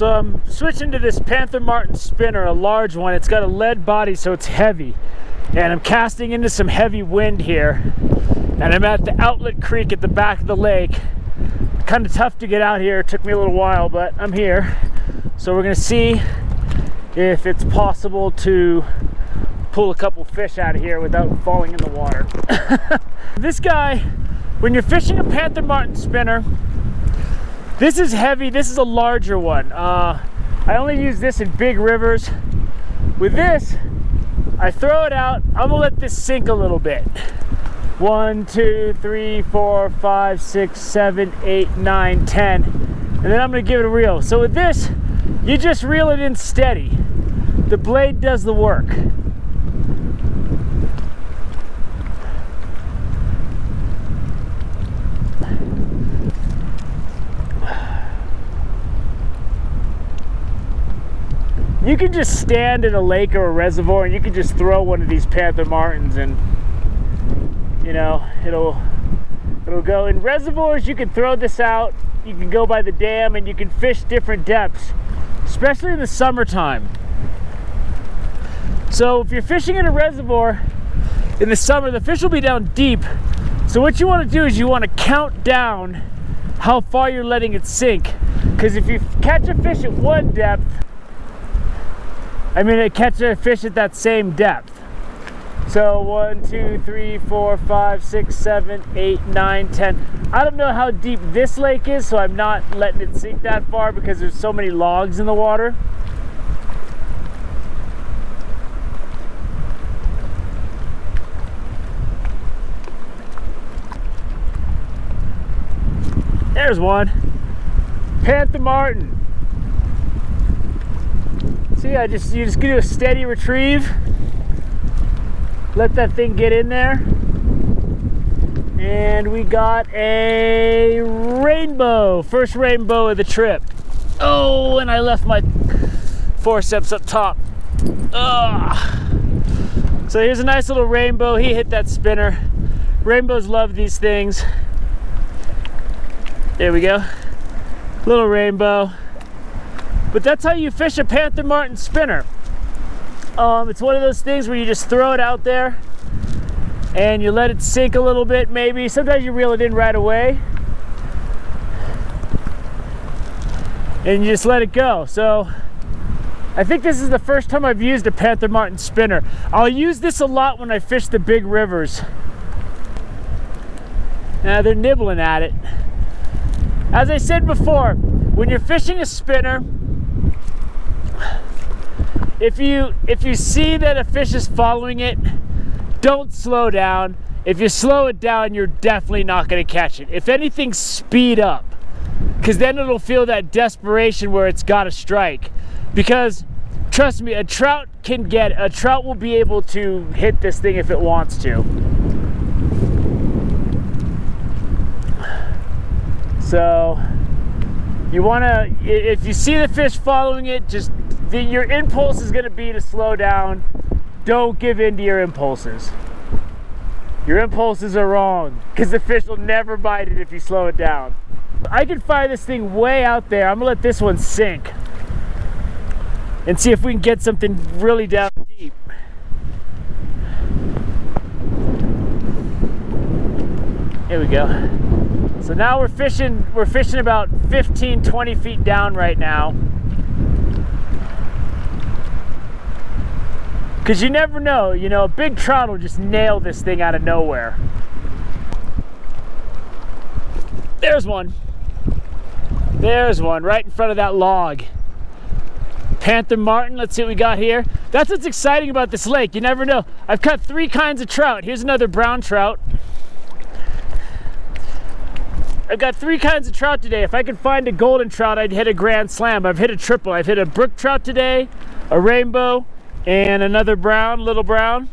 So I'm switching to this Panther Martin spinner, a large one. It's got a lead body, so it's heavy. And I'm casting into some heavy wind here. And I'm at the outlet creek at the back of the lake. Kind of tough to get out here. It took me a little while, but I'm here. So we're gonna see if it's possible to pull a couple fish out of here without falling in the water. This guy, when you're fishing a Panther Martin spinner, this is heavy. This is a larger one. I only use this in big rivers. With this, I throw it out. I'm gonna let this sink a little bit. 1, 2, 3, 4, 5, 6, 7, 8, 9, 10. And then I'm gonna give it a reel. So with this, you just reel it in steady. The blade does the work. You can just stand in a lake or a reservoir and you can just throw one of these Panther Martins and, you know, it'll go. In reservoirs, you can throw this out. You can go by the dam and you can fish different depths, especially in the summertime. So if you're fishing in a reservoir in the summer, the fish will be down deep. So what you want to do is you want to count down how far you're letting it sink. Because if you catch a fish at one depth, catch a fish at that same depth. So 1, 2, 3, 4, 5, 6, 7, 8, 9, 10. I don't know how deep this lake is, so I'm not letting it sink that far because there's so many logs in the water. There's one. Panther Martin. See, you just do a steady retrieve. Let that thing get in there. And we got a rainbow. First rainbow of the trip. Oh, and I left my forceps up top. Ugh. So here's a nice little rainbow. He hit that spinner. Rainbows love these things. There we go. Little rainbow. But that's how you fish a Panther Martin spinner. It's one of those things where you just throw it out there and you let it sink a little bit maybe. Sometimes you reel it in right away. And you just let it go. So I think this is the first time I've used a Panther Martin spinner. I'll use this a lot when I fish the big rivers. Now they're nibbling at it. As I said before, when you're fishing a spinner, if you see that a fish is following it, don't slow down. If you slow it down, you're definitely not going to catch it. If anything, speed up, because then it'll feel that desperation where it's got to strike. Because trust me, a trout will be able to hit this thing if it wants to. So you want to, if you see the fish following it, your impulse is going to be to slow down. Don't give in to your impulses. Your impulses are wrong, because the fish will never bite it if you slow it down. I can fire this thing way out there. I'm going to let this one sink and see if we can get something really down deep. Here we go. So now we're fishing about 15, 20 feet down right now. Because you never know, a big trout will just nail this thing out of nowhere. There's one. There's one right in front of that log. Panther Martin, let's see what we got here. That's what's exciting about this lake. You never know. I've caught 3 kinds of trout. Here's another brown trout. I've got 3 kinds of trout today. If I could find a golden trout, I'd hit a grand slam. I've hit a triple. I've hit a brook trout today, a rainbow, and another brown, little brown.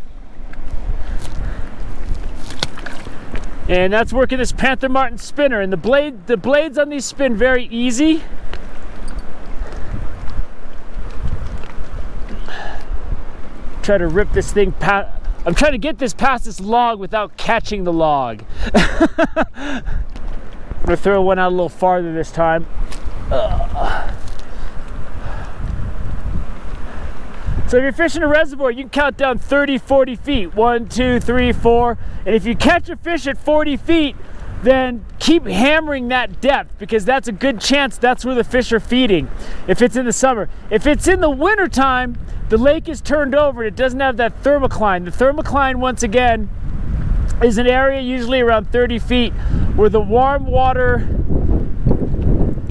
And that's working this Panther Martin spinner. And the blades on these spin very easy. Try to rip this thing past. I'm trying to get this past this log without catching the log. I'm gonna throw one out a little farther this time. So if you're fishing a reservoir, you can count down 30, 40 feet. 1, 2, 3, 4. And if you catch a fish at 40 feet, then keep hammering that depth, because that's a good chance that's where the fish are feeding if it's in the summer. If it's in the winter time, the lake is turned over. It doesn't have that thermocline. The thermocline, once again, is an area usually around 30 feet where the warm water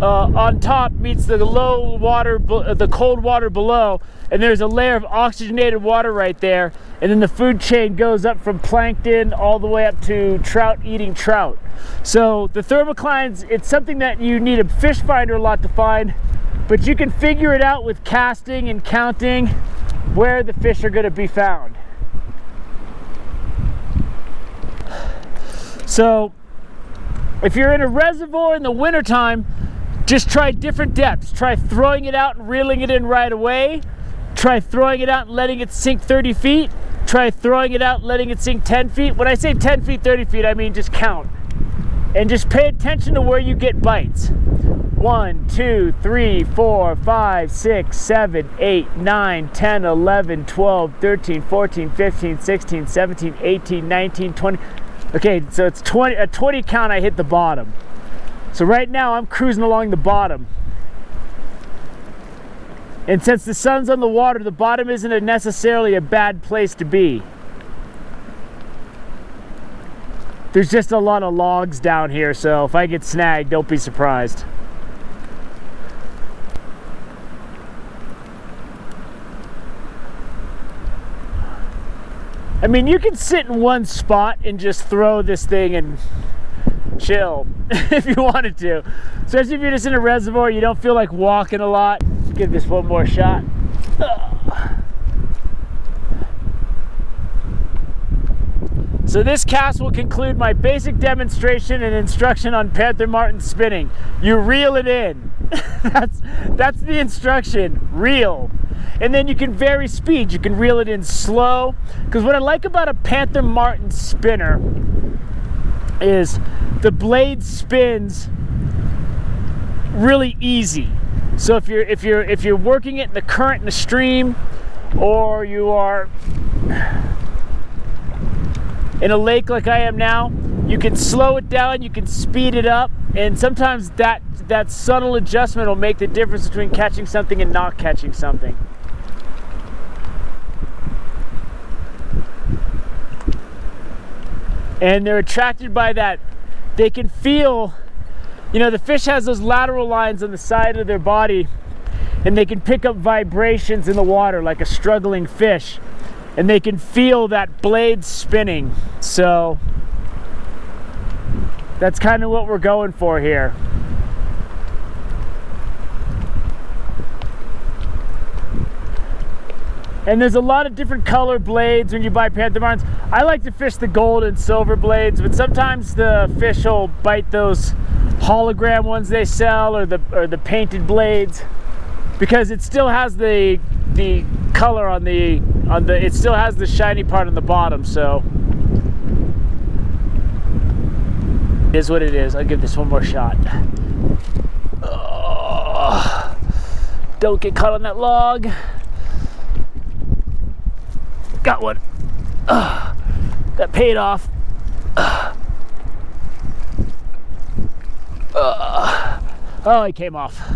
on top meets the low water, the cold water below, and there's a layer of oxygenated water right there, and then the food chain goes up from plankton all the way up to trout eating trout. So the thermoclines, it's something that you need a fish finder a lot to find, but you can figure it out with casting and counting where the fish are going to be found. So if you're in a reservoir in the wintertime, just try different depths. Try throwing it out and reeling it in right away. Try throwing it out and letting it sink 30 feet. Try throwing it out and letting it sink 10 feet. When I say 10 feet, 30 feet, I mean just count. And just pay attention to where you get bites. 1, 2, 3, 4, 5, 6, 7, 8, 9, 10, 11, 12, 13, 14, 15, 16, 17, 18, 19, 20. Okay, so it's 20, a 20 count, I hit the bottom. So right now I'm cruising along the bottom. And since the sun's on the water, the bottom isn't necessarily a bad place to be. There's just a lot of logs down here, so if I get snagged, don't be surprised. I mean, you can sit in one spot and just throw this thing and chill if you wanted to. Especially if you're just in a reservoir, you don't feel like walking a lot. Let's give this one more shot. So this cast will conclude my basic demonstration and instruction on Panther Martin spinning. You reel it in. That's the instruction, reel. And then you can vary speed. You can reel it in slow. Because what I like about a Panther Martin spinner is the blade spins really easy. So if you're working it in the current in the stream, or you are in a lake like I am now, you can slow it down, you can speed it up, and sometimes that subtle adjustment will make the difference between catching something and not catching something. And they're attracted by that. They can feel, you know, the fish has those lateral lines on the side of their body, and they can pick up vibrations in the water like a struggling fish, and they can feel that blade spinning. So that's kind of what we're going for here. And there's a lot of different color blades when you buy Panther Martins. I like to fish the gold and silver blades, but sometimes the fish will bite those hologram ones they sell, or the painted blades, because it still has the color on the it still has the shiny part on the bottom. So it is what it is. I'll give this one more shot. Oh, don't get caught on that log. Got one. That paid off. Oh, it came off.